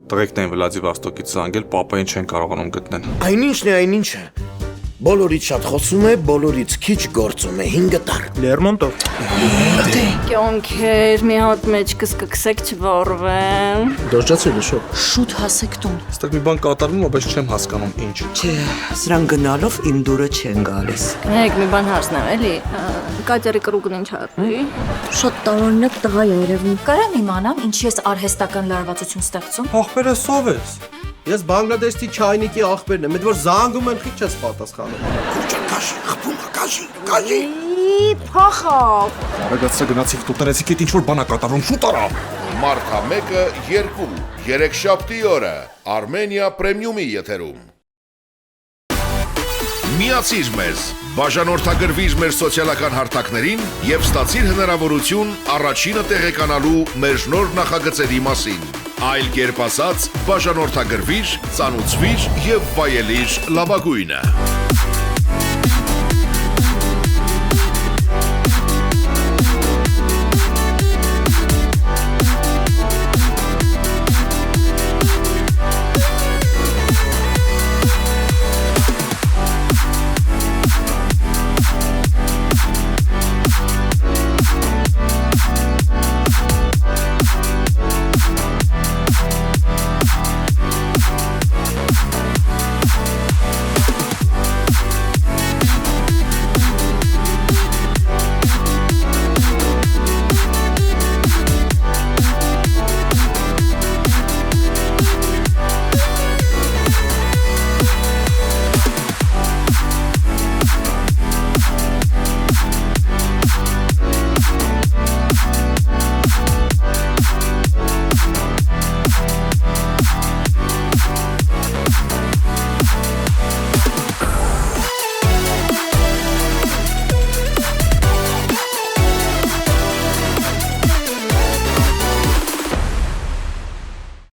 Տղեկն են Վլադիվոստոկից զանգել, պապային չեն կարողանում գտնել։ Այնինչն է, այնինչը։ Բոլորից շատ խոսում է, բոլորից քիչ գործում է, 5 տար։ Լերմոնտով։ Կյանքեր, մի հատ մեջքս կքսեք չվառվեն։ Դորջացել է շո։ Շուտ հասեք տուն։ Այստեղ մի բան կատարվում է, բայց չեմ հասկանում ինչ։ Չէ, սրանք գնալով իմ դուրը չեն գալիս։ Գնայեք մի բան հարցնեմ, էլի։ Կատյարի կրուկն ինչ արի։ Շատ տարօրինակ տղա է երևում։ Կարամ իմանամ, ինչի ես արհեստական լարվածություն ստեղծում։ Ախպերը սով ես։ Ես Բանգլադեշի չայնիկի ախպերն եմ, որ զանգում են խիչ չես պատասխանում։ Քուչա կաշի, խփում է, կաշի։ Փախավ։ Արագացա գնացիք տուտներեցիք այդ ինչ-որ բան է կատարվում, շուտ արա։ Մարտա 1-ը 2, 3 շաբթի օրը Armenia Premium-ի եթերում։ Միացիր մեզ, բաժանորդագրվիր մեր սոցիալական հարթակներին եւ ստացիր հնարավորություն առաջինը տեղեկանալու մեր նոր նախագծերի մասին։ Այլ կերպ ասած, բաժանորդագրվիր, ծանուցվիր եւ վայելիր լավագույնը։